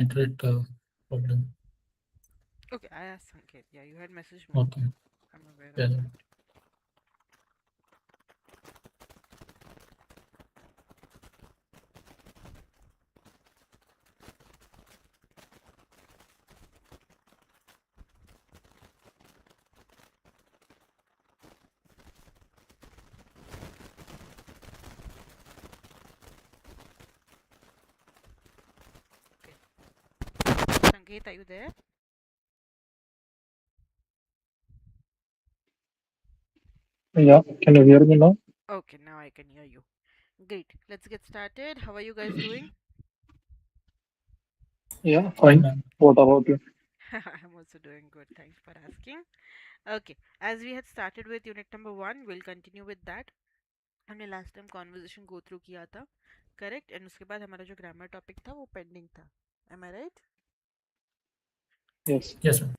internet problem. Okay, I asked Sanket. Yeah, you had messaged me. Okay. I'm aware of Yeah. that. Okay. Sanket, are you there? Yeah, can you hear me now? Okay, now I can hear you. Great. Let's get started. How are you guys doing? Yeah, Fine, fine. ma'am. What about you? I'm also doing good. Thanks for asking. Okay, as we had started with unit number 1, we'll continue with that. हमने last time conversation go through किया था correct and उसके बाद हमारा जो grammar topic था वो pending था M I right Yes. Yes, ma'am.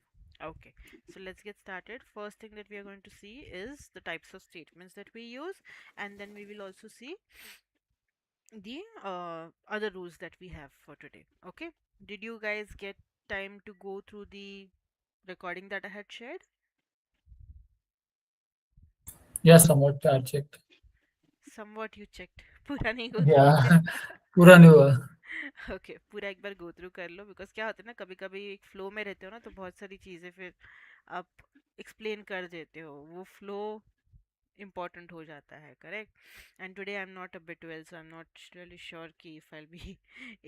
okay so let's get started first thing that we are going to see is the types of statements that we use and then we will also see the other rules that we have for today okay did you guys get time to go through the recording that I had shared Yes, somewhat I checked. somewhat you checked पूरा नहीं go through किया Yeah, पूरा नहीं हुआ. Okay पूरा एक बार go through कर लो because क्या होता है ना कभी कभी एक फ्लो में रहते हो ना तो बहुत सारी चीज़ें फिर आप एक्सप्लेन कर देते हो वो फ्लो इम्पॉर्टेंट हो जाता है correct and today I am not a bit well so I am not really sure कि if I be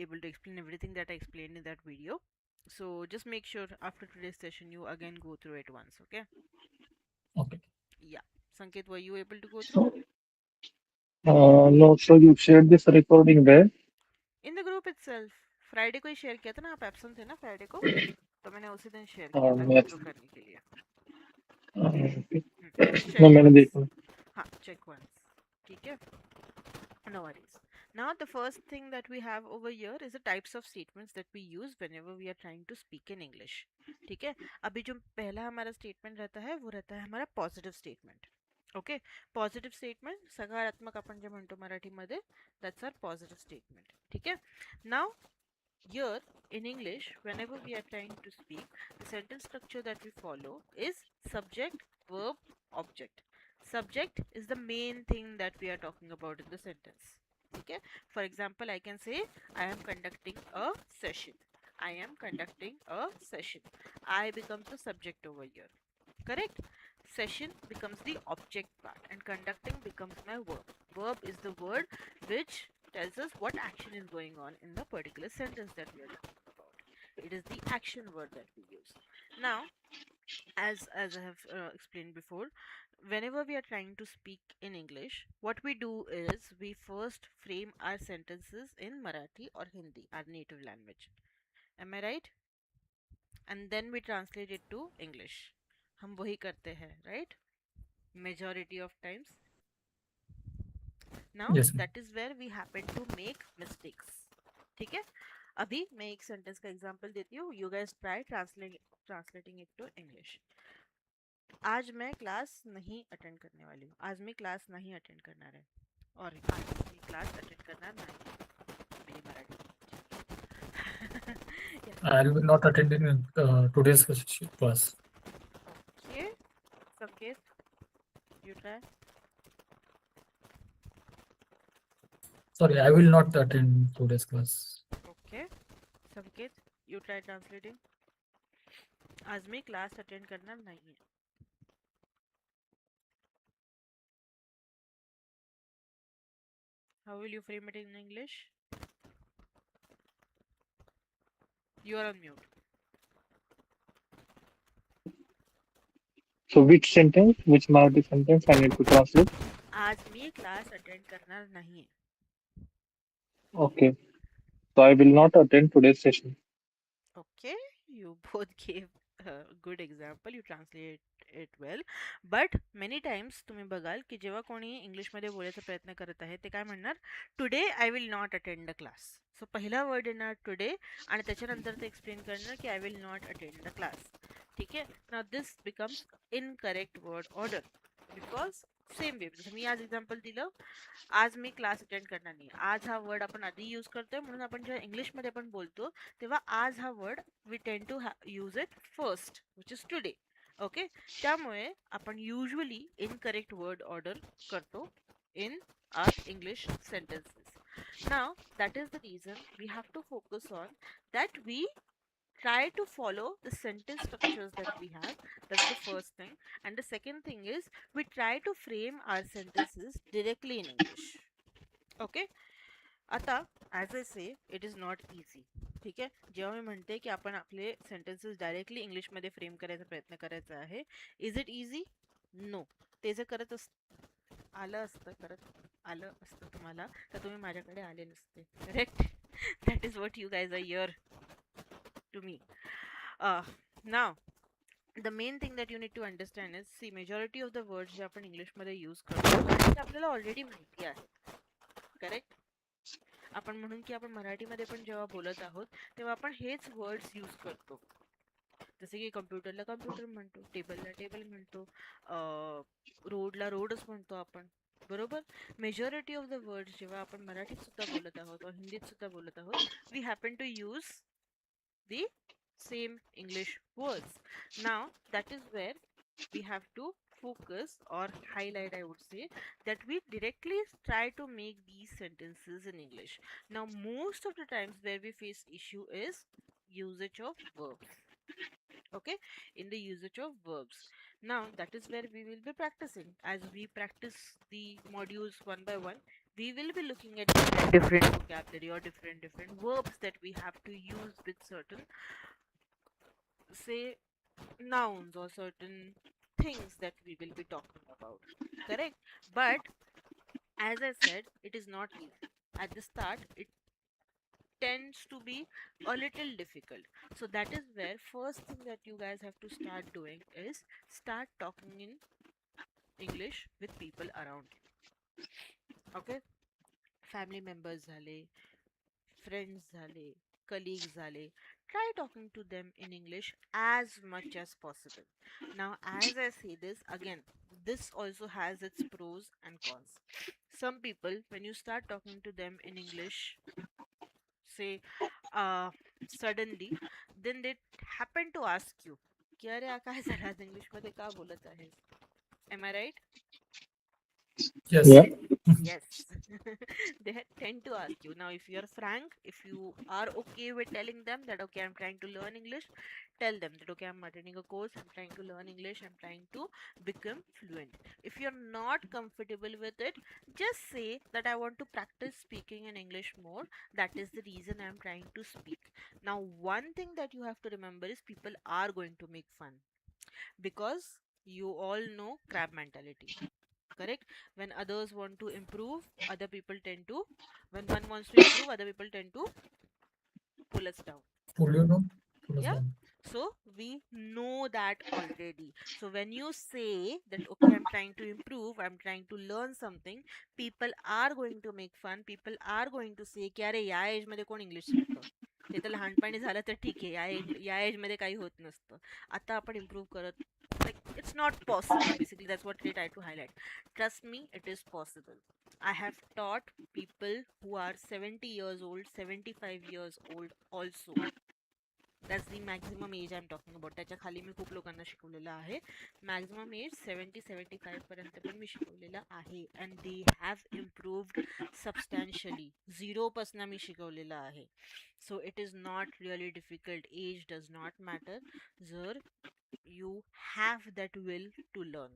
able to explain everything that I explain in that video so just make sure after today's session you again go through it once okay Okay. yeah Sanket were you able to go through So, no, so you shared this recording where? in the group itself Friday को ही share किया था ना आप absent थे ना Friday को तो मैंने उसी दिन शेयर किया था गो Yes. थ्रू करने के लिए Okay. just No, check मैंने once देखा. हाँ check once ठीक है no worries now the first thing that we have over here is the types of statements that we use whenever we are trying to speak in English ठीक है अभी जो पहला हमारा स्टेटमेंट रहता है वो रहता है हमारा positive statement okay positive statement सकारात्मक आपण जे म्हणतो मराठीमध्ये दॅट्स आर पॉझिटिव्ह स्टेटमेंट ठीक आहे नाव here in English, whenever we are trying to speak, the sentence structure that we follow is subject, verb, object. Subject is the main thing that we are talking about in the sentence. Okay? For example, I can say, I am conducting a session. I am conducting a session. I becomes the subject over here. Correct? Session becomes the object part and conducting becomes my verb. Verb is the word which tells us what action is going on in the particular sentence that we are talking about. It is the action word that we use. Now, as I have explained before, whenever we are trying to speak in English, what we do is we first frame our sentences in Marathi or Hindi, our native language. Am I right? And then we translate it to English. हम वही करते हैं, right? Majority of times. Now Yes, ma'am. that is where we happen to make mistakes. ठीक है अभी मैं एक sentence का एग्जांपल देती हूँ you guys try translating it to English आज मैं क्लास नहीं अटेंड करने वाली हूँ आज मैं क्लास नहीं अटेंड करना है और आज मैं क्लास अटेंड करना नहीं मेरी Marathi yes I will not attend in today's class. okay Sanket you try Sorry, I will not attend today's class. okay Sanket you try translating आज मैं क्लास अटेंड करना नहीं है how will you frame it in English you are on mute So which sentence, which Marathi sentence I need to translate? आज मैं class attend करना नहीं है Okay. So I will not attend today's session. okay you both gave a good example you translate it well but many times तुम्ही बघाल की जेव्हा कोणी इंग्लिश मध्ये बोलायचा प्रयत्न करत आहे ते काय म्हणणार today I will not attend the class so पहिला वर्ड येणार टुडे आणि त्याच्यानंतर ते एक्सप्लेन करणार की I will not attend the class ठीक आहे now this becomes incorrect word order because same way जसं मी आज एक्झाम्पल दिलं, आज मी क्लास अटेंड करणार नाही. आज हा वर्ड आपण आधी यूज करतोय म्हणून आपण जेव्हा इंग्लिशमध्ये आपण बोलतो तेव्हा आज हा word we tend to use it first which is today. Okay, त्यामुळे आपण युजली इनकरेक्ट वर्ड ऑर्डर करतो in our English sentences. Now, that is the reason we have to focus on that we try to follow the sentence structures that we have. That's the first thing. And the second thing is we try to frame our sentences directly in English. Okay? आता as I से it is not easy. ठीक आहे, जेव्हा मी म्हणते की आपण आपले sentences directly इंग्लिशमध्ये फ्रेम करायचा प्रयत्न करायचा आहे, इज इट इझी? नो. ते जर आलं असतं, करत आलं असतं तुम्हाला, तर तुम्ही माझ्याकडे आले नसते. Correct? That is what you guys are here to me. Now the main thing that you need to understand is see majority of the words जे आपण इंग्लिशमध्ये यूज करतो ते आपल्याला ऑलरेडी माहिती आहे. करेक्ट? आपण म्हणून की आपण मराठीमध्ये पण जेव्हा बोलत आहोत तेव्हा आपण हेच वर्ड्स यूज करतो. जसे की कम्प्युटरला कम्प्युटर म्हणतो, टेबलला टेबल म्हणतो, रोडला रोडच म्हणतो आपण. बरोबर? मेजॉरिटी ऑफ द वर्ड्स जेव्हा आपण मराठीत सुद्धा बोलत आहोत किंवा हिंदीत सुद्धा बोलत आहोत, we happen to use the same English words. Now, that is where we have to focus or highlight, I would say, that we directly try to make these sentences in English. Now, most of the times where we face issue is usage of verbs. Okay, in the usage of verbs. Now, that is where we will be practicing. As we practice the modules one by one, we will be looking at different vocabulary or different verbs that we have to use with certain, say, nouns or certain things that we will be talking about. Correct? But as I said, it is not easy. At the start, it tends to be a little difficult. So that is where first thing that you guys have to start doing is start talking in English with people around you. Okay? Family members झाले, friends झाले, colleagues झाले. Try talking to them in English as much as possible. Now, as I say this, again, this also has its pros and cons. Some people, when you start talking to them in English, say, suddenly, then they happen to ask you, की अरे हा काय झाला आज इंग्लिशमध्ये का बोलत आहेस? Am I right? Yes. Yeah. Yes. They tend to ask you. Now, if you're frank, if you are okay with telling them that, okay, I'm trying to learn English, tell them that, okay, I'm attending a course, I'm trying to learn English, I'm trying to become fluent. If you're not comfortable with it, just say that I want to practice speaking in English more. That is the reason I'm trying to speak. Now, one thing that you have to remember is people are going to make fun because you all know crab mentality. Correct? When others want to improve, other people tend to, when one wants to improve, other people tend to pull us down. Pull you know? Pull us Yeah, down. so we know that already. So when you say that, okay, I'm trying to improve, I'm trying to learn something, people are going to make fun, people are going to say की अरे या as मध्ये कोण English शिकतं, ते तर लहानपणी झालं तर ठीक आहे, या एज मध्ये काही होत नसतं, आता आपण इम्प्रूव्ह करत, like it's not possible. Basically, that's what they try to highlight. Trust me, it is possible. I have taught people who are 70 years old, 75 years old also. That's the maximum age I'm talking about. त्याच्या खाली मी खूप लोकांना शिकवलेलं आहे. Maximum age 70-75 पर्यंत पण मी शिकवलेलं आहे. And they have improved substantially. 0 पासून मी शिकवलेलं आहे. So it is not really difficult. Age does not matter जर you have that will to learn.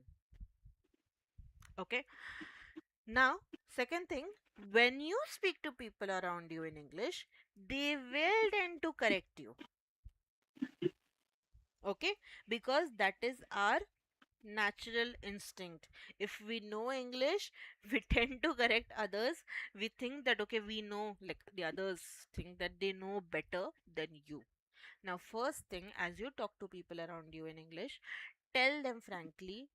Okay, now second thing, when you speak to people around you in English, they will tend to correct you. Okay, because that is our natural instinct. If we know English, we tend to correct others. We think that, okay, we know, like the others think that they know better than you. Now, first thing, as you talk to people around you in English, tell them frankly.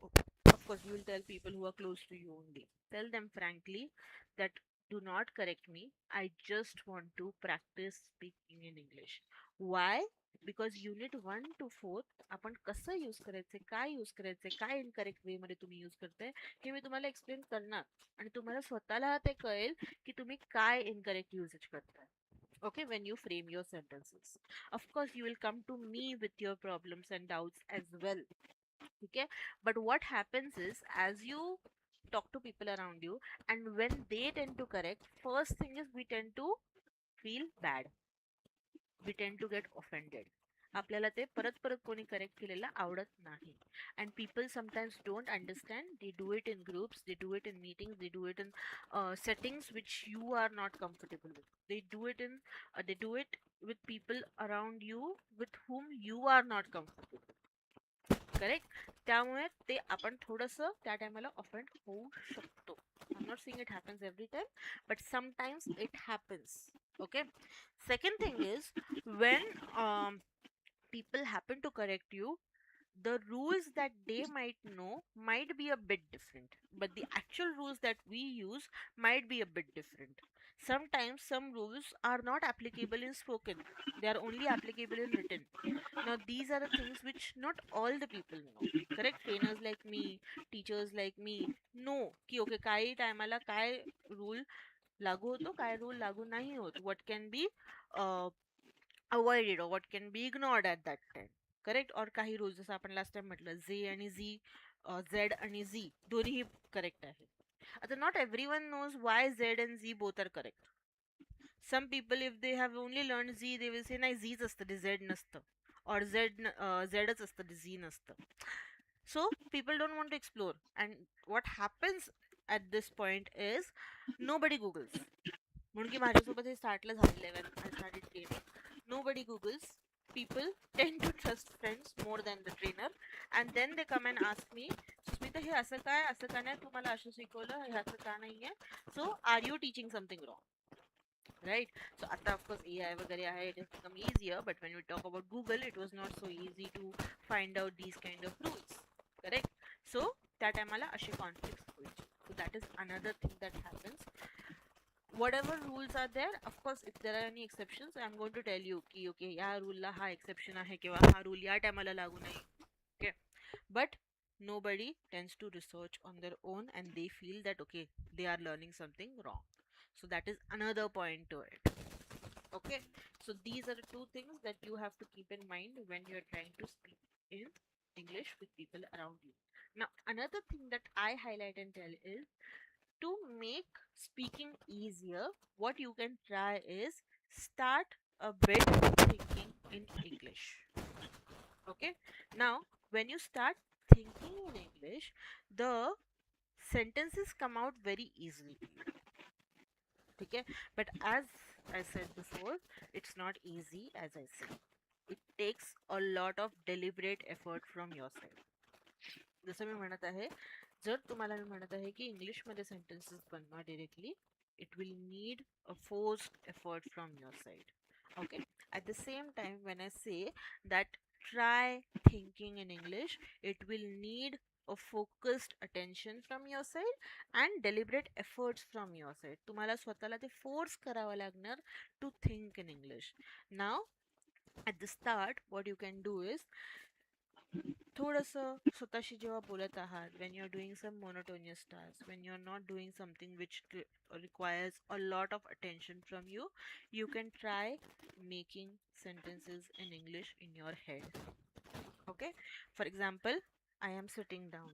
Of course, you will tell people who are close to you only. Tell them frankly that do not correct me. I just want to practice speaking in English. Why? Because unit 1 to 4 आपण कसं use करायचे, काय use करायचे, काय incorrect वे मध्ये तुम्ही use करताय हे मी तुम्हाला एक्सप्लेन करणार आणि तुम्हाला स्वतःला ते कळेल की तुम्ही काय इनकरेक्ट यूजेज करताय. Okay, when you frame your sentences, of course you will come to me with your problems and doubts as well. Okay, but what happens is as you talk to people around you and when they tend to correct, first thing is we tend to feel bad, we tend to get offended. आपल्याला ते परत परत कोणी correct केलेलं आवडत नाही. And people sometimes don't understand. They do it in groups, they do it in meetings, they do it in settings which you are not comfortable with. They do it with people around you with whom you are not comfortable. Correct. त्यामुळे ते आपण थोडंसं त्या टायमाला offend होऊ शकतो. I am not saying it happens every time, but sometimes it happens. Okay. Second thing is when people happen to correct you, the rules that they might know might be a bit different, but the actual rules that we use might be a bit different. Sometimes some rules are not applicable in spoken, they are only applicable in written. Now these are the things which not all the people know. Correct. Trainers like me, teachers like me know ki okay kai टायमाला काय rule लागू होतो, काय rule लागू नाही होत, what can be uh, avoided or what can be ignored at that time. Correct. और काही रूल्स जसं आपण लास्ट टाइम म्हटलं जे आणि झी, झेड आणि झी दोन्ही करेक्ट आहे. आता not every one knows Y Z and Z both are correct. Some people if they have only learn Z they will say नाही झीच असतं ते झेड नसतं, और झेडच असतं ते झी नसतं. So people don't want to explore, and what happens at this point is nobody googles. म्हणून की माझ्यासोबत हे स्टार्टला झालेलं आहे when I started training. Nobody googles. People tend to trust friends more than the trainer, and then they come and ask me, Sushmita हे असं काय, असं का नाही, तुम्हाला असं शिकवलं, हे असं का नाहीये, so are you teaching something wrong? Right. So आता of course AI वगैरे आहे, it has become easier, but when we talk about Google it was not so easy to find out these kind of rules. Correct. So त्या टायमाला असे conflicts व्हायचे. So that is another thing that happens. Whatever rules are there, of course if there are any exceptions I am going to tell you ki okay या रूलला हा exception आहे किंवा हा rule या टायमाला लागू नाही. Okay, but nobody tends to research on their own and they feel that okay they are learning something wrong. So that is another point to it. Okay, so these are the two things that you have to keep in mind when you are trying to speak in English with people around you. Now another thing that I highlight and tell is to make speaking easier, what you can try is start a bit thinking in English. Okay, now when you start thinking in English, the sentences come out very easily to you. Okay, but as I said before, it's not easy. As I said, it takes a lot of deliberate effort from your side. जसं मी म्हणत आहे, जर तुम्हाला मी म्हणत आहे की इंग्लिशमध्ये sentences बनवा directly, it will need a forced effort from your side. Okay. At the same time when I say that try thinking in English, it will need a focused attention from your side and deliberate efforts from your side. तुम्हाला स्वतःला ते force करावं लागणार to think in English. Now at the start what you can do is थोडंसं स्वतःशी जेव्हा बोलत आहात, when you're doing some monotonous tasks, when you're not doing something which requires a lot of attention from you, you can try making sentences in English in your head. Okay, for example, I am sitting down,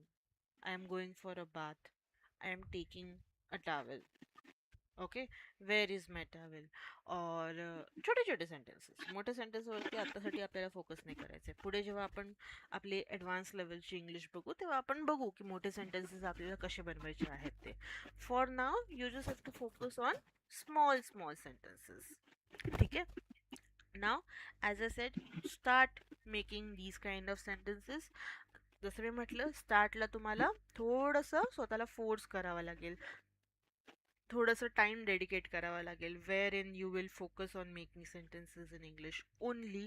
I am going for a bath, I am taking a towel. Okay, where is my towel. और छोटे छोटे sentences, मोठे सेंटेन्सवरती आत्तासाठी आपल्याला focus नाही करायचे. पुढे जेव्हा आपण आपले ॲडव्हान्स लेवलची इंग्लिश बघू तेव्हा आपण बघू की मोठे सेंटेन्सेस आपल्याला कसे बनवायचे आहेत ते. For now you just have to focus on small small sentences. ठीक आहे. Now as I said, start making these kind of sentences. जसं मी म्हटलं, स्टार्टला तुम्हाला थोडंसं स्वतःला फोर्स करावं लागेल, थोडंसं टाइम डेडिकेट करावा लागेल, wherein you will focus on making sentences in English only.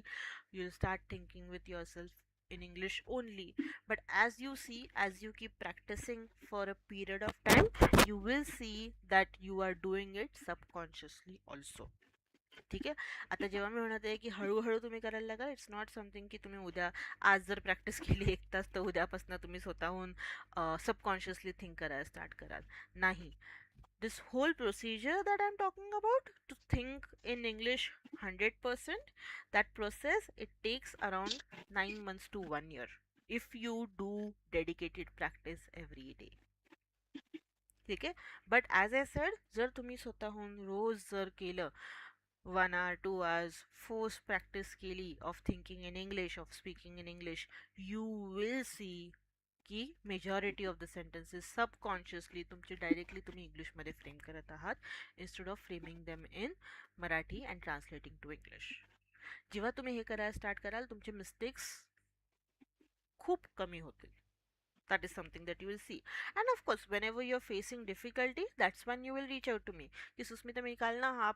You will start thinking with yourself in English only. But as you see, as you keep practicing for a period of time, you will see that you are doing it subconsciously also. ठीक आहे. आता जेव्हा मी म्हणत आहे की हळूहळू तुम्ही करायला लागाल, इट्स नॉट समथिंग की तुम्ही उद्या आज जर प्रॅक्टिस केली 1 तास तर उद्यापासून तुम्ही स्वतःहून सबकॉन्शियसली थिंक करायला स्टार्ट कराल. नाही. This whole procedure that I'm talking about to think in English 100%, that process it takes around 9 months to 1 year if you do dedicated practice every day. ठीक आहे. बट ॲज आय सेड, जर तुम्ही स्वतःहून रोज जर केलं 1 hour 2 hours force practice केली of thinking in English, of speaking in English, you will see की majority of the sentences subconsciously तुमची डायरेक्टली तुम्ही इंग्लिशमध्ये फ्रेम करत आहात instead of framing them in Marathi and translating to English. जेव्हा तुम्ही हे करायला स्टार्ट कराल तुमचे मिस्टेक्स खूप कमी होतील. That is something that you will see. And of course, whenever you're facing difficulty, that's when you will reach out to me. की सुस्मिता मी काल ना हा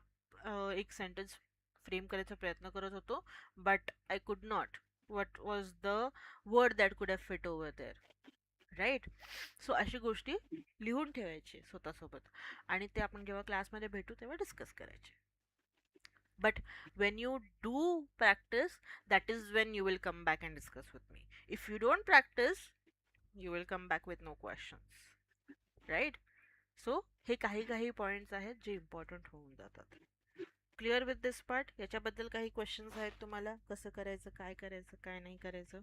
एक सेंटेन्स फ्रेम करायचा प्रयत्न करत होतो, but I could not. What was the word that could have fit over there? Right. So अशी गोष्टी लिहून ठेवायची स्वतःसोबत आणि ते आपण जेव्हा क्लासमध्ये भेटू तेव्हा डिस्कस करायचे. But when you do practice, that is when you will come back and discuss with me. If you don't practice, you will come back with no questions, right? So हे काही पॉइंट्स आहेत जे important होऊन जातात. Clear with this part? याच्याबद्दल काही questions आहेत तुम्हाला? कसं करायचं, काय नाही करायचं?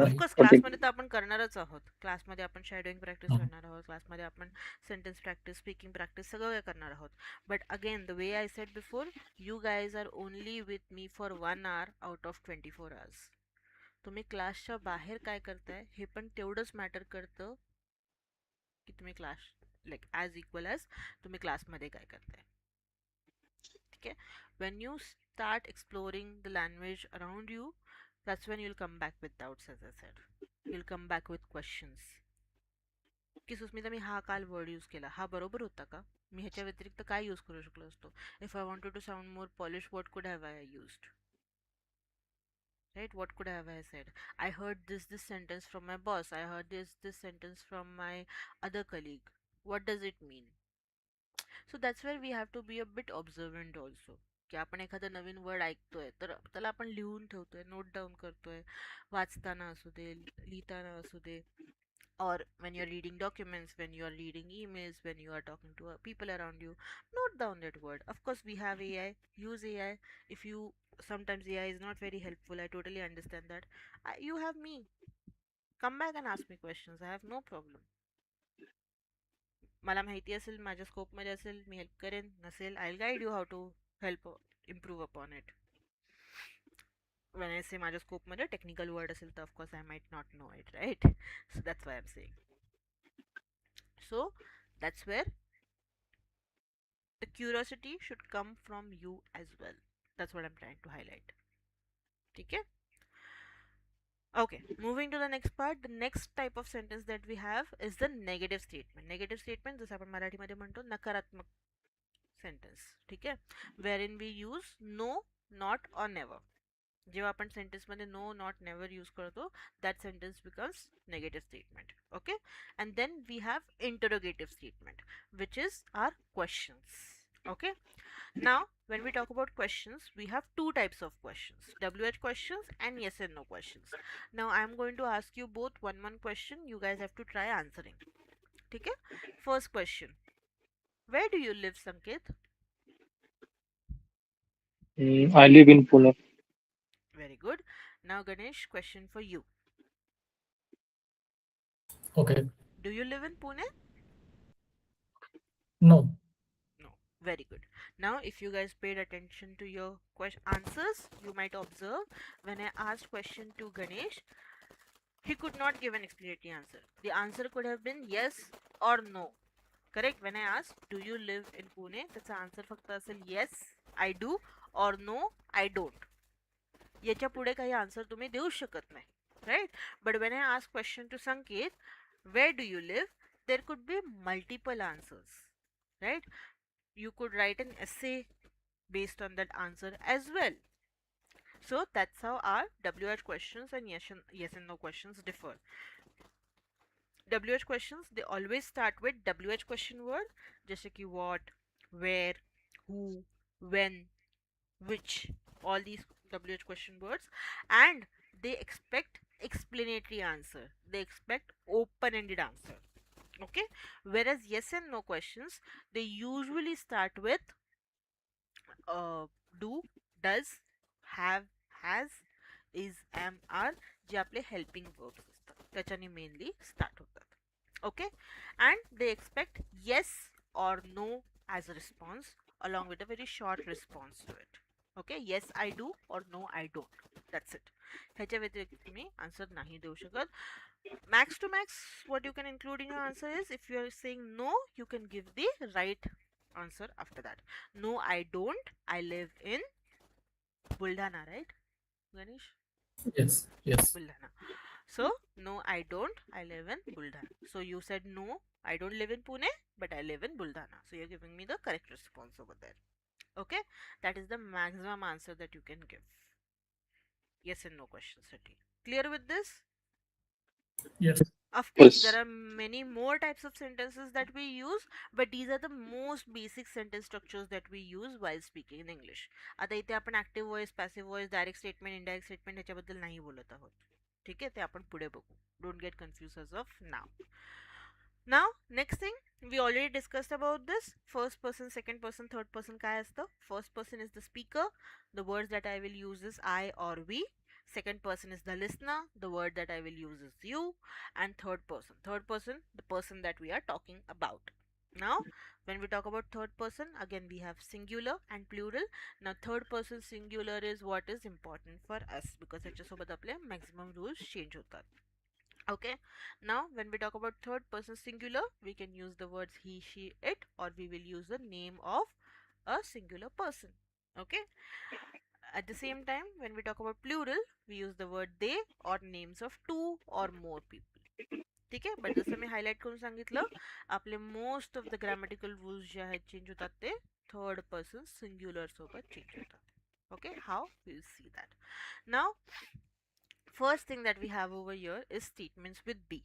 ऑफकोर्स क्लासमध्ये तर आपण करणारच आहोत. क्लासमध्ये आपण शॅडोइंग प्रॅक्टिस करणार आहोत, क्लासमध्ये आपण सेंटेन्स प्रॅक्टिस, स्पीकिंग प्रॅक्टिस सगळं काय करणार आहोत. But again the way I said before, you guys are only with me for 1 hour out of 24 hours. तुम्ही क्लासच्या बाहेर काय करताय हे पण तेवढंच मॅटर करतं की तुम्ही class like as equal as तुम्ही क्लासमध्ये काय करताय. ठीक आहे. When you start exploring the language around you, that's when you'll come back with doubts, as I said. You'll come back with questions. की सुस्मिता मी हा काल वर्ड यूज केला, हा बरोबर होता का? मी ह्याच्या व्यतिरिक्त काय यूज करू शकलो असतो? If I wanted to sound more polish, what could have I used? Right? What could have I said? I heard this sentence from my boss. I heard this sentence from my other colleague. What does it mean? So that's where we have to be a bit observant also. की आपण एखादा नवीन word ऐकतोय तर त्याला आपण लिहून ठेवतोय, note down करतोय, वाचताना असू दे, लिहिताना असू दे, or when you're reading documents, when you're reading emails, when you are talking to people around you, note down that word. Of course we have AI, use AI. If you sometimes AI is not very helpful, I totally understand that. You have me, come back and ask me questions, I have no problem. मला माहिती असेल, माझ्या स्कोपमध्ये असेल, मी help करेन. नसेल, I will guide you how to help improve upon it. when I say माझ्या स्कोपमध्ये technical word असेल तर of course I might not know it, right? So that's why I am saying. So that's where the curiosity should come from you as well. That's what I'm trying to highlight. Okay? Okay, moving to the next part. The next type of sentence that we have is the negative statement. Negative statement, जसं आपण मराठीमध्ये म्हणतो नकारात्मक sentence. ठीक आहे? Wherein we use no, not or never. जेव्हा आपण सेंटेन्समध्ये no, not, never use करतो, that sentence becomes negative statement. Okay? And then we have interrogative statement, which is our questions. Okay? Now, when we talk about questions, we have two types of questions: WH questions and yes and no questions. Now, I am going to ask you both one question. You guys have to try answering. Okay? First question: where do you live, Sanket? I live in Pune. Very good. Now, Ganesh, question for you. Okay. Do you live in Pune? No. No. Very good. Now, if you guys paid attention to your answers, you might observe when I asked question to Ganesh, he could not give an explanatory answer. The answer could have been yes or no. Correct? When I asked, do you live in Pune? त्याचा answer फक्त असेल yes, I do, or no, I don't. याच्या पुढे काही answer तुम्ही देऊ शकत नाही. Right? But when I asked question to Sanket, where do you live? There could be multiple answers. Right? You could write an essay based on that answer as well. So that's how our WH questions and yes and no questions differ. WH questions, they always start with WH question word, जैसे कि what, where, who, when, which, all these WH question words, and they expect explanatory answer. They expect open-ended answer. Okay, whereas yes and no questions, they usually start with do, does, have, has, is, am, are, जे आपले helping verbs असतात त्याच्याने mainly start होतात. Okay, and they expect yes or no as a response along with a very short response to it. Okay, yes I do or no I don't, that's it. ह्याच्या व्यतिरिक्त तुम्ही answer नाही देऊ शकत. Max to max, what you can include in your answer is, if you are saying no, you can give the right answer after that. No I don't, I live in Buldhana, right Ganesh? Yes, yes, Buldhana. So no I don't, I live in Buldhana. So you said no, I don't live in Pune, but I live in Buldhana. So you're giving me the correct response over there. Okay, that is the maximum answer that you can give. Yes and no question city. Clear with this? yes, Of course, there Yes. are many more types of sentences that we use, but these are the most basic sentence structures that we use while speaking in English. आता इथे आपण active voice, passive voice, direct statement, indirect statement ह्याच्याबद्दल नाही बोलत आहोत. ठीक आहे, ते आपण पुढे बघू. Don't get confuse as of now. Now, next thing, we already discussed about this. First person, second person, third person काय असतं? First person is the speaker. The words that I will use is I or we. Second person is the listener. The word that I will use is you. And third person. Third person, the person that we are talking about. Now, when we talk about third person, again we have singular and plural. Now, third person singular is what is important for us because ह्याच्यासोबत आपले maximum rules change होतात. Okay, now when we talk about third person singular, we can use the words he, she, it, or we will use the name of a singular person. Okay, at the same time, when we talk about plural, we use the word they or names of two or more people. ठीक आहे, but जसं मी highlight करून सांगितलं, आपले most of the grammatical rules जे आहेत change होतात ते थर्ड पर्सन सिंग्युलर सोबत चेंज होतात. Okay, how will see that. Now first thing that we have over here is statements with be.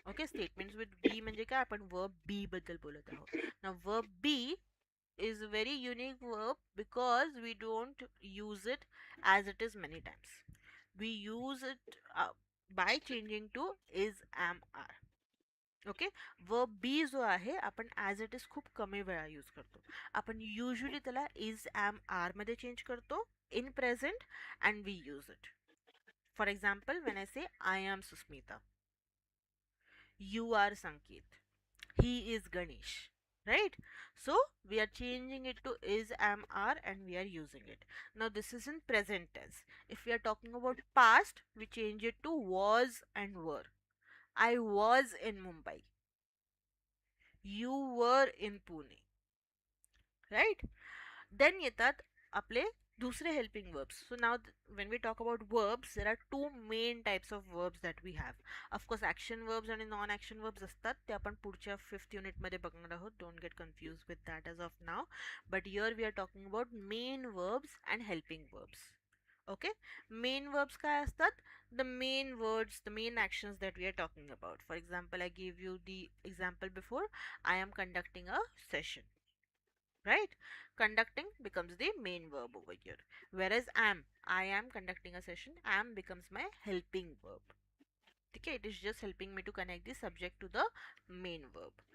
Okay, statements with be म्हणजे काय, आपण verb be बद्दल बोलत आहोत. Now verb be is a very unique verb because we don't use it as it is many times. We use it by changing to is, am, are. Okay, verb B जो आहे आपण as it is खूप कमी वेळा use करतो. आपण usually त्याला is, am, are मध्ये चेंज करतो in present and we use it. For example, when I say I am Susmita, you are Sanket, he is Ganesh, right? So we are changing it to is, am, are, and we are using it. Now this is in present tense. If we are talking about past, we change it to was and were. I was in Mumbai, you were in Pune, right? Then येतात आपले दूसरे helping verbs. So now when we talk about verbs, there are two main types of verbs that we have. Of course, action verbs आणि non action verbs असतात, ते आपण पुढच्या 5th unit मध्ये बघणार आहोत. Don't get confused with that as of now. But here we are talking about main verbs and helping verbs. Okay, main verbs काय असतात? The main words, the main actions that we are talking about. For example, I gave you the example before. I am conducting a session, right? Conducting becomes the main verb over here, whereas I am conducting a session, am becomes my helping verb. Okay, it is just helping me to connect the subject to the main verb.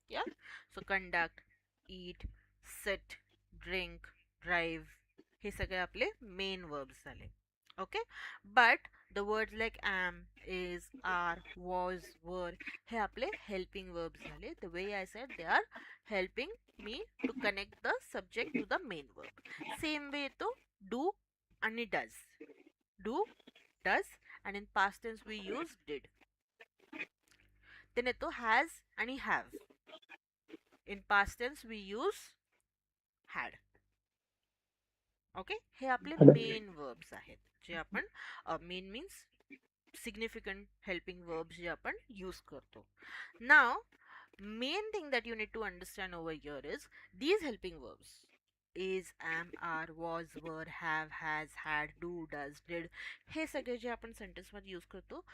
Yeah, so conduct, eat, sit, drink, drive, हे सगळे आपले main verbs झाले. Okay, but the words like am, is, are, was, were, हे आपले helping verbs झाले. The way I said, they are helping me to connect the subject to the main verb. Same way तो do आणि does. Do, does, and in past tense we use did. Then येतो has आणि have. In past tense we use had. Okay, हे आपले main verbs आहेत जे आपण main means significant helping verbs जे आपण यूज करतो. नाव main thing that you need to understand over here is these helping verbs, is, am, are, was, were, have, has, had, do, does, did, हे सगळे जे आपण sentence मध्ये use करतो,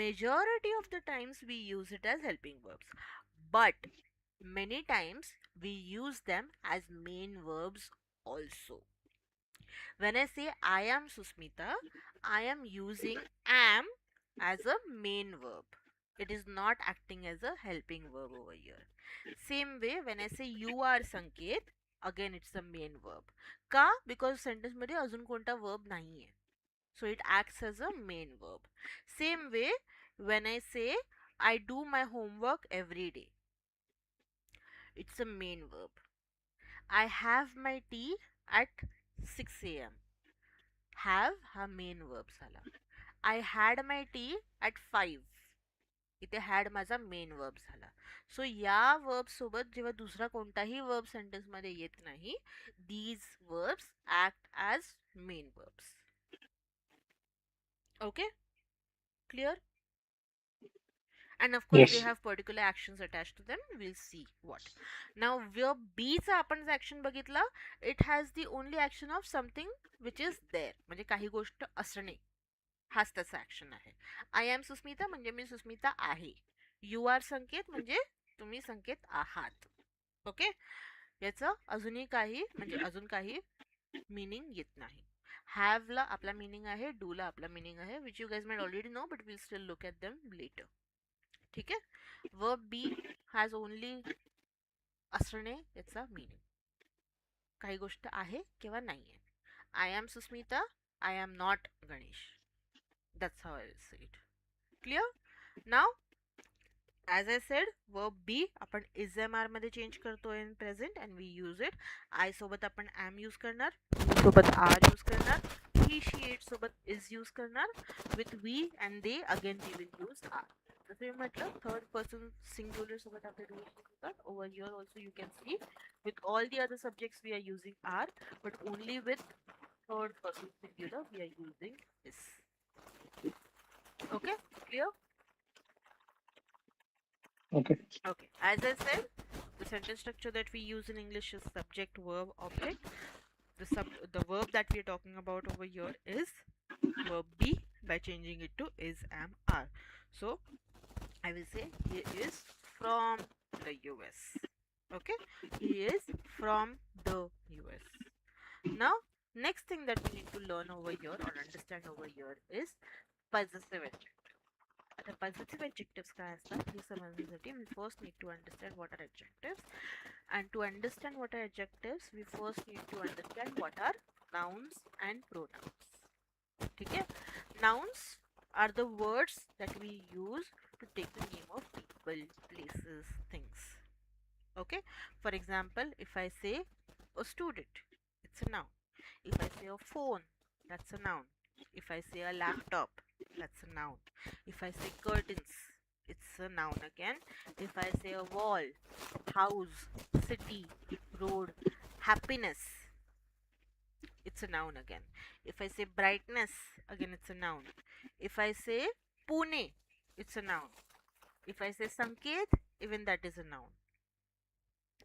majority of the times we use it as helping verbs, but many times we use them as main verbs also. When I say I am Susmita, I am using am as a main verb. It is not acting as a helping verb over here. Same way, when I say you are Sanket, again it's a main verb. Ka? Because sentence मध्ये अजून कोणता verb नाही आहे. So it acts as a main verb. Same way, when I say I do my homework every day, it's a main verb. I have my tea at 6 a.m. Have हा main verb झाला. I had my T at 5. इथे had माझा main verb झाला. सो या verb सोबत जेव्हा दुसरा कोणताही वर्ब सेंटेन्स मध्ये येत नाही, these verbs act as main verbs. Okay, clear? And of course they Yes. have particular actions attached to them. We'll see what. Now verb B चा आपण action बघितला, it has the only action of something which is there, म्हणजे काही गोष्ट असणे, हाच त्याचा action आहे. आय एम सुस्मिता म्हणजे मी सुस्मिता आहे. यू आर संकेत म्हणजे तुम्ही संकेत आहात. ओके, याचं अजूनही काही म्हणजे अजून काही मीनिंग येत नाही. हॅव ला आपला मीनिंग आहे, डू ला आपला मीनिंग आहे, which you guys might already know, but will still look at them later. ठीक आहे. वर्ब बी हॅज ओनली असणे याचा मीनिंग, काही गोष्ट आहे किंवा नाही आहे. I am Susmita, I am not Ganesh. That's how I will say it. Clear? Now, as I said, verb B आपण is am are मध्ये चेंज करतो in present and we use it. I सोबत आपण am use करणार, you सोबत are use करणार, he she it सोबत is use करणार, with we and they again we will use are. जसं मी म्हटलं, third person singular सोबत आपण use करतात. Over here also you can see with all the other subjects we are using are, but only with third person singular we are using is. Okay, clear? Okay. Okay, as I said, the sentence structure that we use in English is subject, verb, object. The verb that we are talking about over here is verb be by changing it to is, am, are. So I will say he is from the US. Okay, he is from the US. Now next thing that we need to learn over here or understand over here is possessive adjectives. आता possessive adjectives काय असतात हे समजण्यासाठी we first need to understand what are adjectives, and to understand what are adjectives we first need to understand what are nouns and pronouns. ठीक है? Nouns are the words that we use to take the name of people, places, things. Okay, for example, if I say a student, it's a noun. If I say a phone, that's a noun. If I say a laptop, that's a noun. If I say curtains, it's a noun again. If I say a wall, house, city, road, happiness, it's a noun again. If I say brightness, again it's a noun. If I say Pune, it's a noun. If I say Sanket, even that is a noun.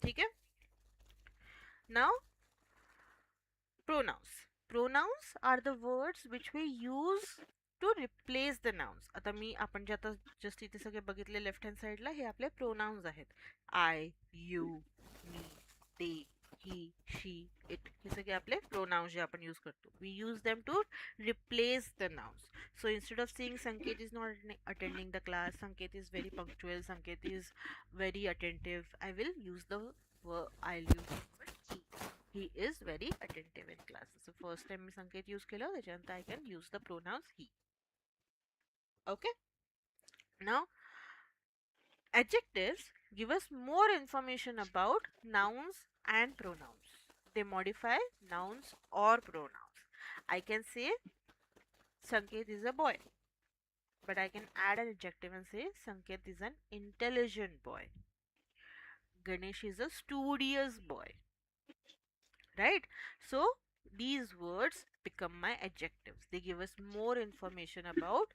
Okay? Now, pronouns. Pronouns are the words which we use to replace the nouns. आता मी आपण जे आता just इथे सगळे बघितले left hand साईडला हे आपले pronounce आहेत. आय, you, मी, ते, ही, शी, इट, हे सगळे आपले प्रोनाउन्स जे आपण यूज करतो. We use them to replace the nouns. So instead of saying Sanket is not attending the class, Sanket is very punctual, Sanket is very attentive, I will use the I'll use the word he. He is very attentive in class. So first time मी संकेत use केलं, त्याच्यानंतर I can use the pronouns he. Okay? Now, adjectives give us more information about nouns and pronouns. They modify nouns or pronouns. I can say Sanket is a boy, but I can add an adjective and say Sanket is an intelligent boy. Ganesh is a studious boy. Right? So these words become my adjectives. They give us more information about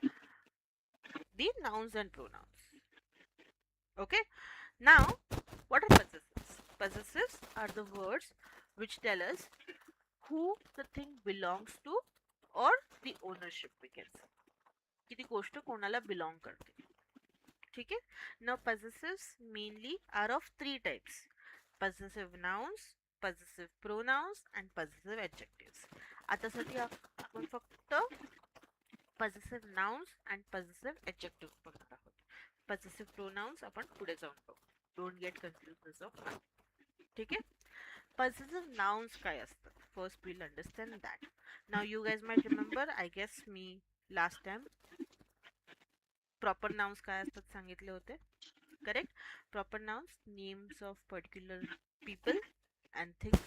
the nouns and pronouns. Okay? Now, what are possessives? Possessives are the words which tell us who the thing belongs to or the ownership we can say की ती गोष्ट कोणाला belong करते. ठीक है. Now possessives mainly are of three types: possessive nouns, possessive pronouns and possessive adjectives. आतासाठी आपण फक्त possessive nouns and possessive adjectives बघणार आहोत. possessive pronouns आपण पुढे जाऊन बघू. Don't get confused as of now. ठीक आहे. Possessive nouns काय असतात? First we'll understand that. Now you guys might remember, I guess me last time proper nouns काय असतात सांगितले होते. Correct? Proper nouns, names of particular people and things.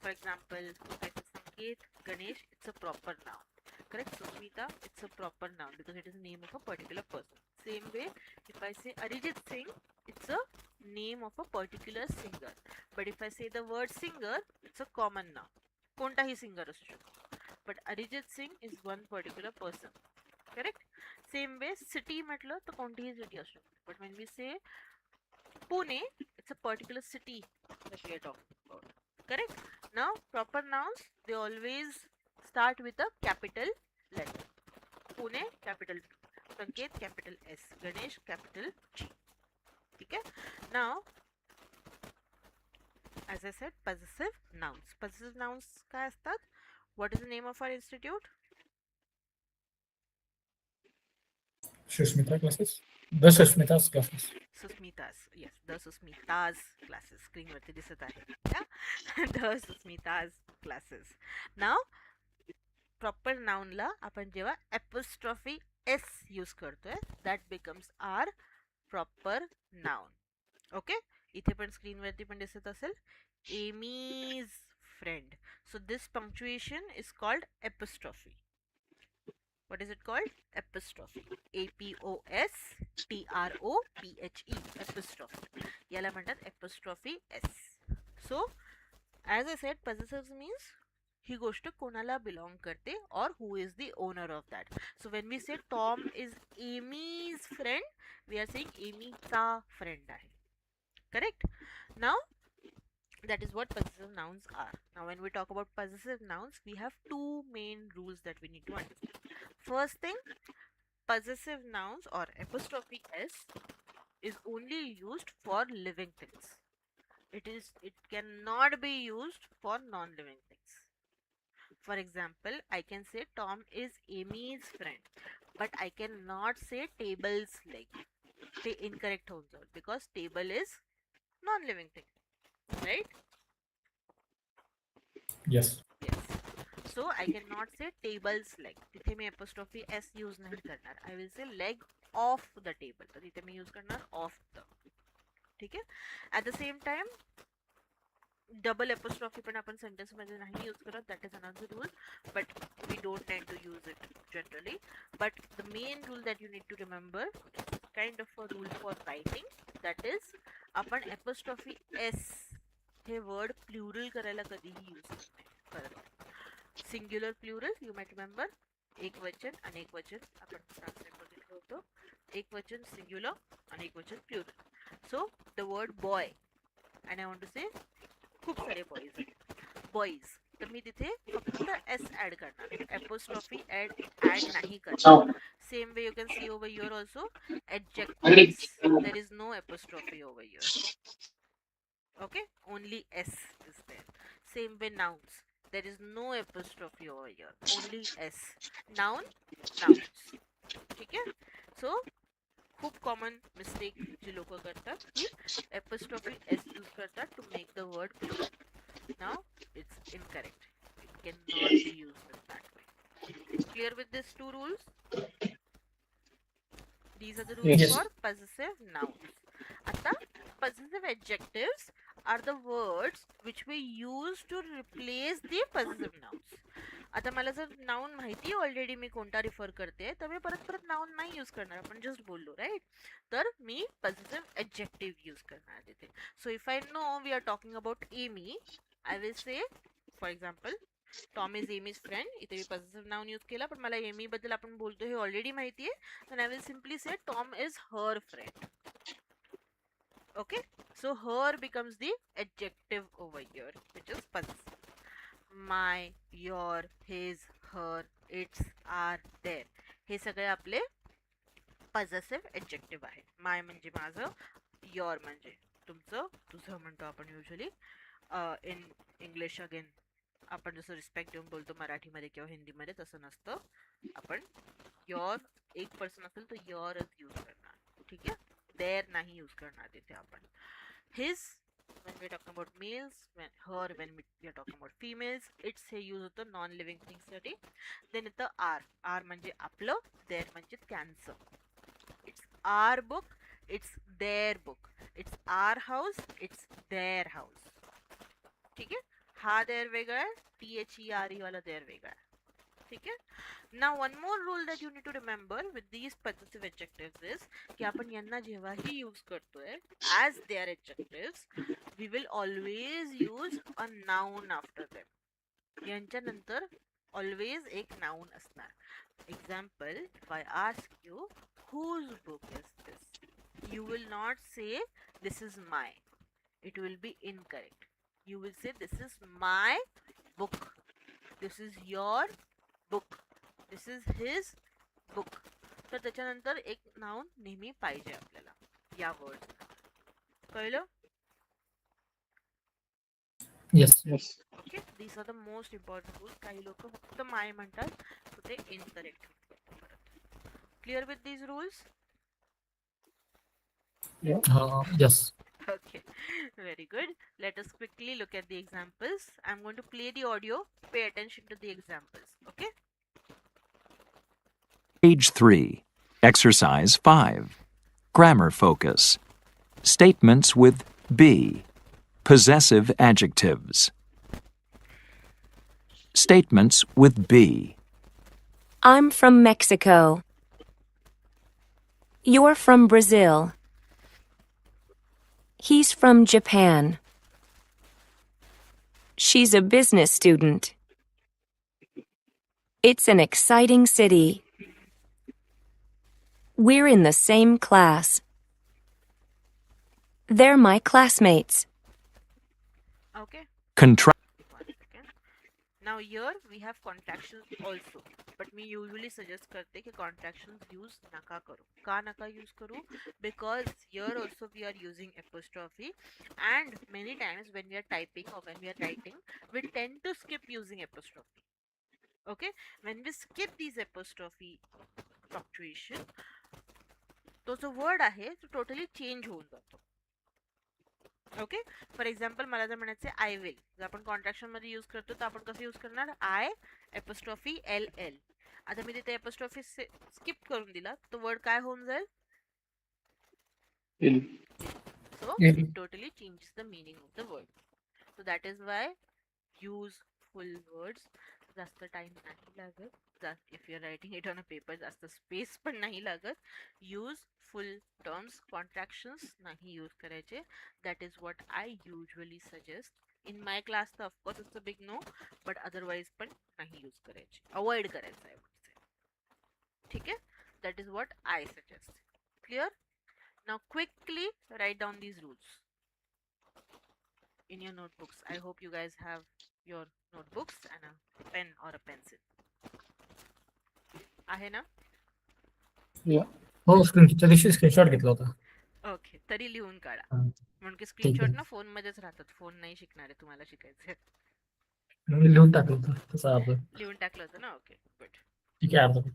For example, if I say Sanket, Ganesh, it's a proper noun. Correct? Susmita, it's a proper noun because it is the name of a particular person. Same way, if I say Arijit Singh, it's a name of a particular singer. But if I say the word singer, it's a common noun. कोणताही singer असू शकतो. But Arijit Singh is one particular person. Correct? Same way, city म्हटलं तर कोणतीही city असू शकते. But when we say Pune, it's a particular city that we are talking about. Correct? Now, proper nouns, they always start with a capital letter. Pune, capital P. Sanket, capital S. Ganesh, capital G. Okay? Now, as I said, possessive nouns. Possessive nouns काय असतात? What is the name of our institute? Sushmita classes. The Sushmita's classes. Susmita's. Yes, the Susmita's classes. Screen वरती दिसत आहे. Yeah? The Susmita's classes. Now, proper noun ला आपण जेव्हा apostrophe s use करतोय, that becomes our proper noun. Okay? इथे पण screen वरती पण दिसत असेल. Amy's friend. So this punctuation is called apostrophe. What is it called? Apostrophe. A-P-O-S-T-R-O-P-H-E. Apostrophe. याला म्हणतात apostrophe s. So, as I said, possessives means ही गोष्ट कोणाला belong करते or who is the owner of that. So when we say Tom is Amy's friend, we are saying Amyचा friend आहे. Correct? Now, that is what possessive nouns are. Now when we talk about possessive nouns, we have two main rules that we need to understand. First thing, possessive nouns or apostrophe s is only used for living things. It cannot be used for non-living things. For example, I can say Tom is Amy's friend, but I cannot say table's leg. ते incorrect होऊन जाईल because table is non-living thing, right? Yes. Yes. So I cannot say table's leg. तिथे मी apostrophe s use नाही करणार. I will say leg of the table. तर तिथे मी use करणार of the. ठीक आहे? At the same time, double apostrophe पण आपण sentence मध्ये नाही use करत. That is another rule, but we don't tend to use it generally. But the main rule that you need to remember is kind of a rule for writing. That is, आपण apostrophe s हे word plural करायला कधीही use करत. Singular plural, you might remember. एक वचन, अनेक वचन आपण translate बघितलं होतं. एक वचन singular, अनेक वचन plural. So the word boy, and I want to say खूप सारे boys आहेत. Boys. तर मी तिथे फक्त s add करणार. Apostrophe add नाही करणार. Same way you can see over here also. Adjectives. There is no apostrophe over here. Okay? Only s is there. Same way nouns. There is no apostrophe over here. Only s. Noun, nouns. ठीक है? So, खूप common mistake जी लोक करतात की apostrophe s use करतात to make the word plural. Now, it's incorrect. It cannot be used in that way. Clear with these two rules? These are the rules Yes. for possessive nouns. आता possessive adjectives are the words which we use to replace the possessive nouns. आता मला जर noun माहिती already मी कोणता refer करते तर मी परत परत नाउन नाही यूज करणार. आपण जस्ट बोललो राईट. तर मी possessive adjective यूज करणार तिथे. So if I know we are talking about Amy, I will say for example Tom is Amy's friend. इथे मी possessive noun यूज केला, पण मला एमी बद्दल आपण बोलतो हे ऑलरेडी माहिती आहे. then I will simply say Tom is her friend. Okay, so her becomes the adjective over here, which is possessive. My, your, his, her, its, are, their, हे सगळे आपले possessive adjective आहे. My म्हणजे माझं, your म्हणजे तुमचं, तुझं म्हणतो आपण युजली. इन इंग्लिश अगेन आपण जसं रिस्पेक्ट देऊन बोलतो मराठीमध्ये किंवा हिंदीमध्ये, तसं नसतं. आपण योर एक पर्सन असेल तर योरच यूज करणार. ठीक आहे, देअर नाही यूज करणार तिथे आपण. His when we're talking about males, her when we are talking about females, its हे यूज होतं नॉन लिव्हिंग थिंग्स साठी. देन येतं आर म्हणजे आपलं, देअर म्हणजे त्यांचं. It's our book, it's their book, it's our house, it's their house. ठीक आहे, हा देअर वेगळा आहे, THERE वाला देअर वेगळा आहे. ठीक आहे. Now one more rule that you need to remember with these possessive adjectives is की आपण यांना जेव्हाही यूज करतोय as their adjectives, we will always use a noun after them. यांच्या नंतर always एक noun असणार. Example, if I ask you whose book is this, you will not say this is my. It will be incorrect. You will say this is my book, this is your book, this is his book. तर त्याच्यानंतर एक noun नेहमी पाहिजे आपल्याला या words. कळलं? Yes. Yes. Okay, these are the most important rules. काही लोक फक्त माय म्हणतात तर ते इनकरेक्ट होतं परत. Clear with these rules? Yes. Okay, very good. Let us quickly look at the examples. I'm going to play the audio. Pay attention to the examples. Okay? Page 3, Exercise 5. Grammar focus. Statements with be. Possessive adjectives. Statements with be. I'm from Mexico. You're from Brazil. He's from Japan. She's a business student. It's an exciting city. We're in the same class. They're my classmates. Okay. Contract. 1 second. Now here we have contractions also. But me usually suggest करते कि contractions use नका करो. का नका use करू? Because here also we are using apostrophe, and many times when we are typing or when we are writing, we tend to skip using apostrophe. Okay? When we skip these apostrophe punctuation, तो जो word आहे तो totally change होऊन जातो. Okay, for example मला जर म्हणायचं I will, जर आपण कॉन्ट्रॅक्शन मध्ये यूज करतो तर आपण कसं यूज करणार? आय एपोस्ट्रॉफी LL. आता मी तिथे एपोस्ट्रॉफी स्किप करून दिला तो वर्ड काय होऊन जाईल? Ill. So Ill. It totally changes the meaning of the word. So that is why use full words. जास्त टाइम नाही लागत. If you are writing it on a paper जास्त स्पेस पण नाही लागत. यूज फुल टर्म्स, कॉन्ट्रॅक्शन्स नाही use करायचे. That is what I usually suggest. In my class तर of course it's a big no, but otherwise पण नाही यूज करायचे, अवॉइड करायचं आहे. ठीक आहे, that is what I suggest. Clear? Now quickly write down these rules in your notebooks. I hope you guys have your notebooks and a pen or a pencil. आहे ना? Yeah. हो, त्या दिवशी स्क्रीनशॉट घेतला होता. ओके, तरी लिहून काढा. हा, म्हणून की ठीक स्क्रीनशॉट आहे. ना फोन मध्येच राहतात. फोन नाही शिकणार आहे तुम्हाला, शिकायचं मी लिहून टाकलं होतं तसं अर्ध. लिहून टाकलं होतं ना? Okay, good. ठीक आहे, अर्ध.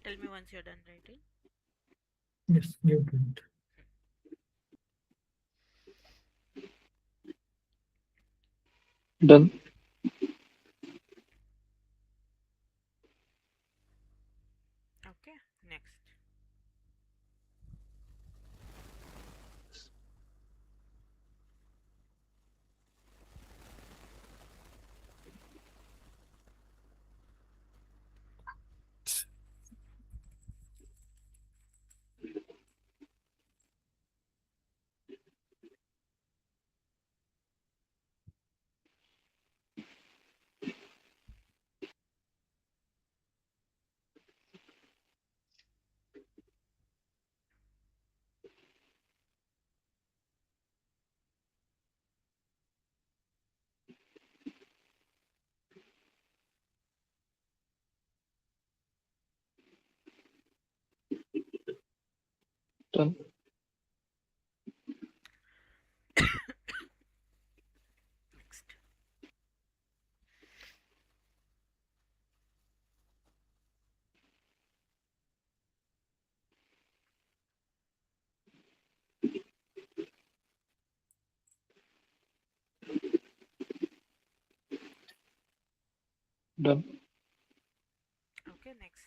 Tell me once you're done writing. Yes, you do it. Done. Okay, next. Done. Next. Done. Okay, next.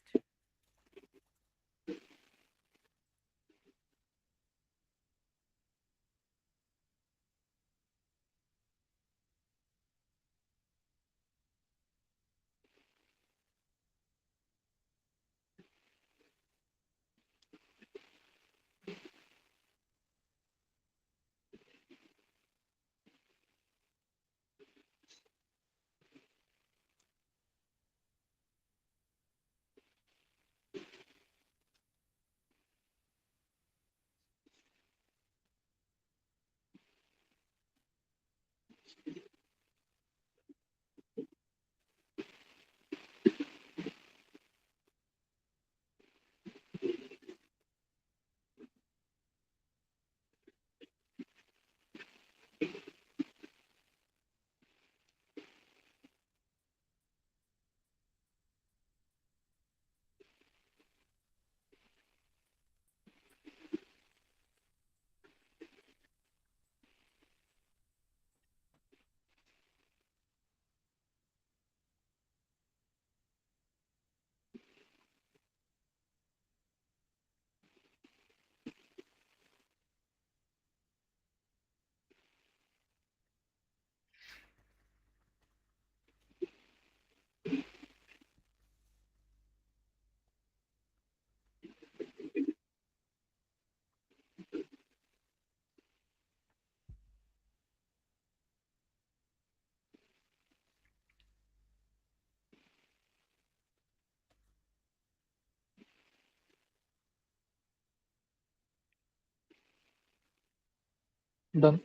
Done.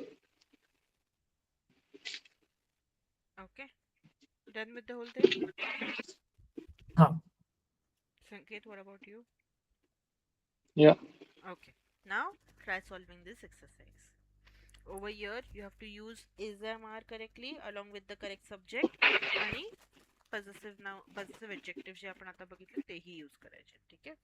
Okay, done with the whole thing. हाँ. Sanket, what about you? Yeah. Okay, now try solving this exercise. Over here, you have to use is am are correctly along with the correct subject आणि possessive adjectives जे आपण आता बघितले तेही use करायचे. ठीक आहे.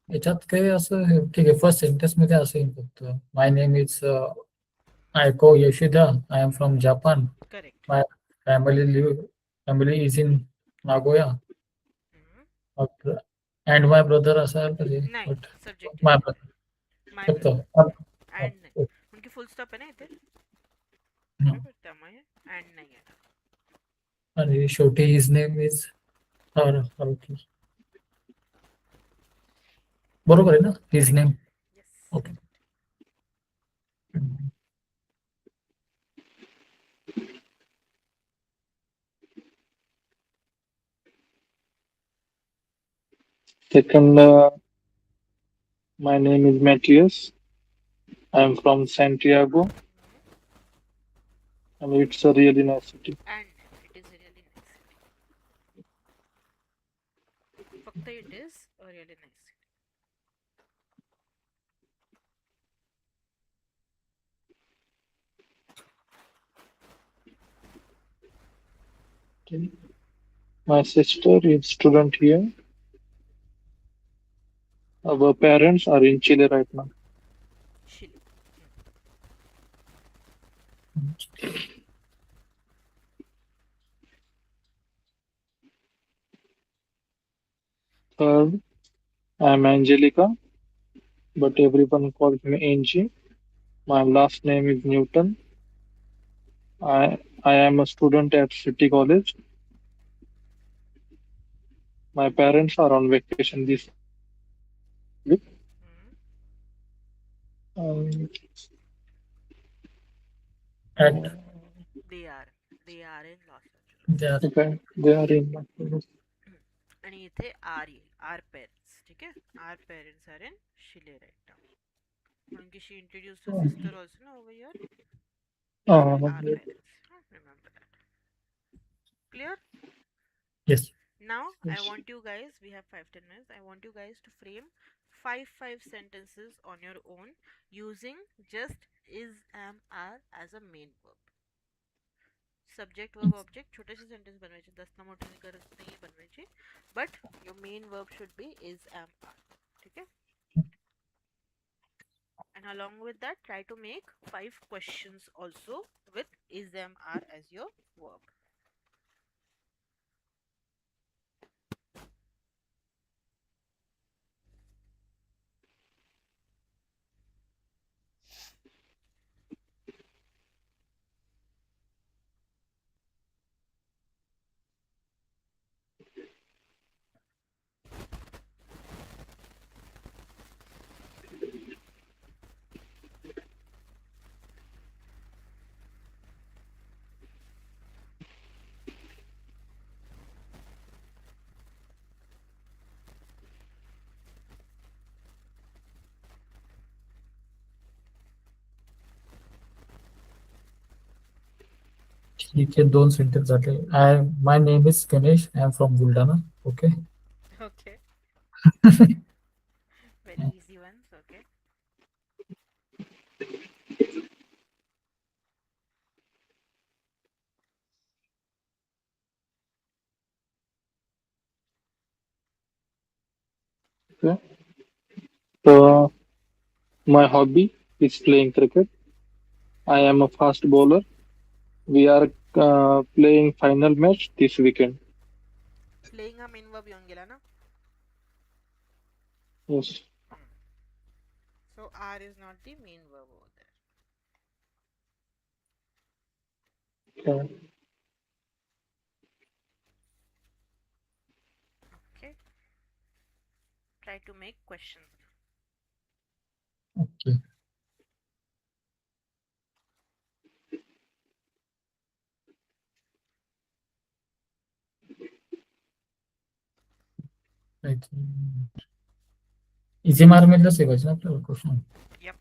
याच्यात काही असं ठीक आहे फर्स्ट सेंटेन्स मध्ये असं येईल फक्त my name is Aiko Yoshida I am from Japan correct. My family is in Nagoya and my brother असं आहे पाहिजे नाही, but subject my is brother my फक्त ब्रदर अँड नाही उनकी फुल स्टॉप आहे ना इथे बरोबर त्यामुळे अँड नाही आहे. आणि शेवटी हिज नेम इज बरोबर आहे ना his name yes. Okay Second, my name is Matthias. I am from Santiago, and it's a really nice city. And it is a really nice city. फक्त it is a really nice city. Okay. My sister is student here. Our parents are in Chile right now. Chile. Third, I am Angelica, but everyone calls me Angie. My last name is Newton. I am a student at City College. My parents are on vacation this week. Hmm. Um, And They are. They are in Los Angeles. they are okay, they are in. आणि इथे are येईल are parents ठीक आहे our parents are in Chile right now म्हणून की she introduce her sister also ना over here so Uh, our parents remember that clear yes. now I yes. want you guys we have 5-10 minutes I want you guys to frame five sentences on your own using just is am are as a main verb subject verb object छोटेसे sentence बनवायचे दसना मोठी गरज नाही बनवायची but your main verb should be is am are ठीक है and along with that try to make 5 questions also with is am are as your verb ठीक आहे 2 सेंटेन्स झाले my name is Ganesh I am from Buldhana okay okay very easy ones okay Okay. So my hobby is playing cricket. I am a fast bowler. We are playing final match this weekend. playing हा main verb येऊन गेला ना Yes. so are is not the main verb over there Okay. okay try to make questions okay easy मार मधलं सेवायचं ना आपल्याला question yep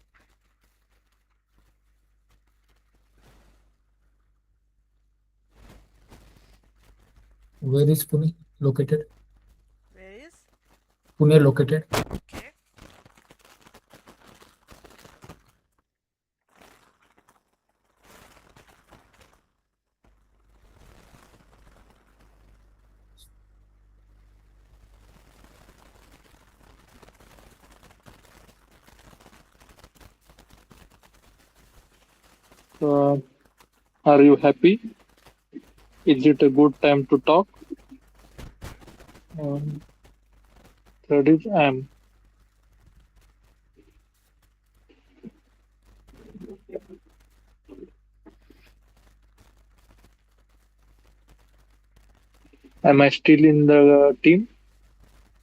where is Pune located where is Pune located okay Are you happy? Is it a good time to talk? Um, Third is am. Am I still in the team?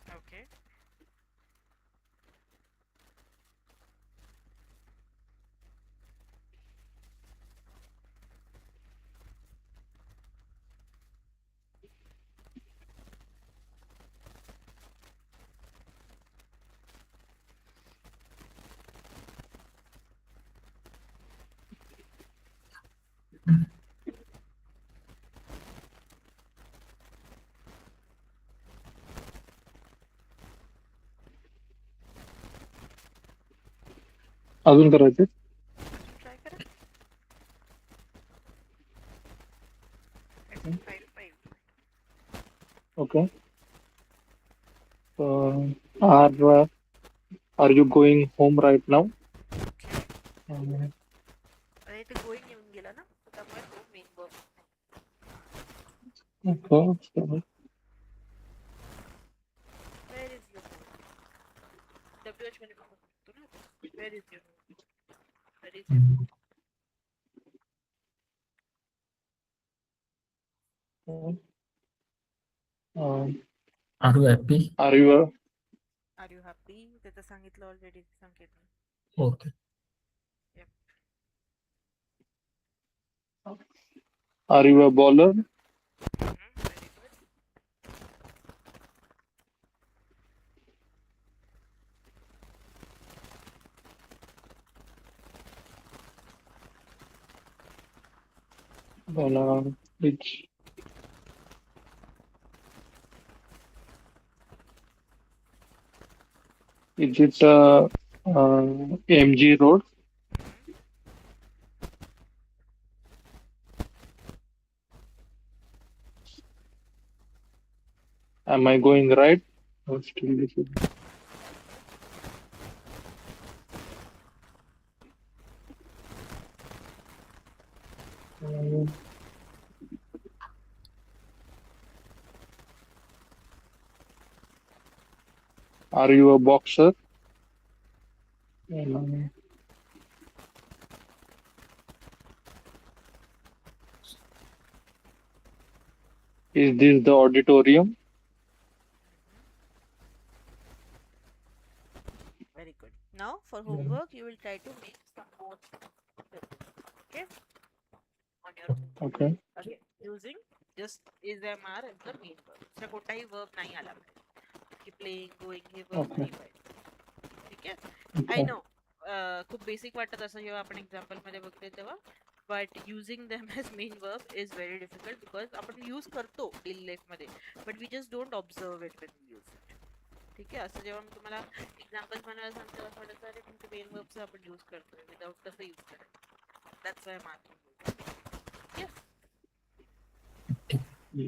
okay अजून करायचे अजून try करा. I said 5. Okay are you going home right now Okay. अरे ते going येऊन गेला ना, तर त्यामुळे तो main verb. Okay Where is your home? WH मध्ये पण म्हणतो ना. Where is your home? Where is your home? Are you happy? Are you Are you happy? त्याचं सांगितलं ऑलरेडी संकेतने. Okay. Are you a bowler Very good. which is it MG Road? Am I going right? Or still this is- Are you a boxer? Is this the auditorium? Very good. Now for homework, you will try to make some more. Okay. On your Okay. okay. Using just is MR as the main verb. दुसरा कोणताही verb नाही आला पाहिजे. की playing, going हे verb Okay. नाही पाहिजे. ठीक आहे. I know. खूप बेसिक वाटत असं जेव्हा आपण एक्झाम्पल मध्ये बघते तेव्हा, but using them as main verb is very difficult because आपण यूज करतो डेली लाईफ मध्ये, but we just don't observe it when we use it. ठीक आहे. असं जेव्हा मी तुम्हाला एक्झाम्पल्स बनवायला सांगते असं वाटतं अरे तुमचे मेन वर्ब्स आपण यूज करतोय विदाउट कसं यूज करायचं. That's why marking.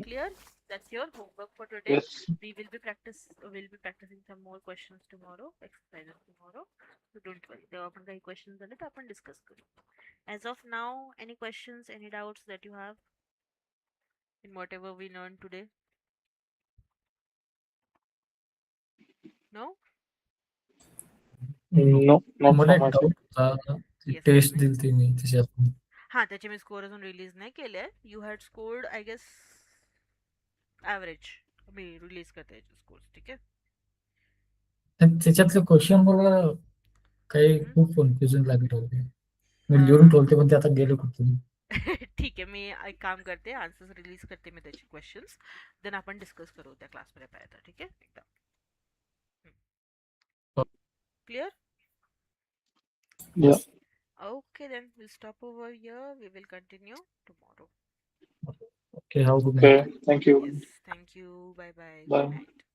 Clear? That's your homework for today. Yes. We'll be practicing some more questions tomorrow, exercises tomorrow. So don't worry. तेव्हा आपण काही questions झाले तर आपण discuss करू. As of now, any questions, any doubts that you have in whatever we learned today? No? No, not मला from एक my side. Doubt होता. Yes, test tell me. दिलती मी त्याच्यात. हा त्याचे मी स्कोर अजून रिलीज नाही केले. You had scored I guess average. मी रिलीज करते याचे स्कोर्स. ठीक आहे. त्याच्यातले क्वेश्चन मला काही खूप कन्फ्युजन लागत होते. मी लिहून ठेवते पण ते आता गेले कुठे. ठीक आहे. मी एक काम करते, आन्सर्स रिलीज करते मी त्याचे क्वेश्चन्स, देन आपण डिस्कस करू त्या क्लासमध्ये पाहिजे. ठीक आहे. एकदा clear? Yeah. Okay, then we'll stop over here. We will continue tomorrow. Okay. How good night. Okay. Thank you. Yes. Thank you. Bye bye. Bye. Good night.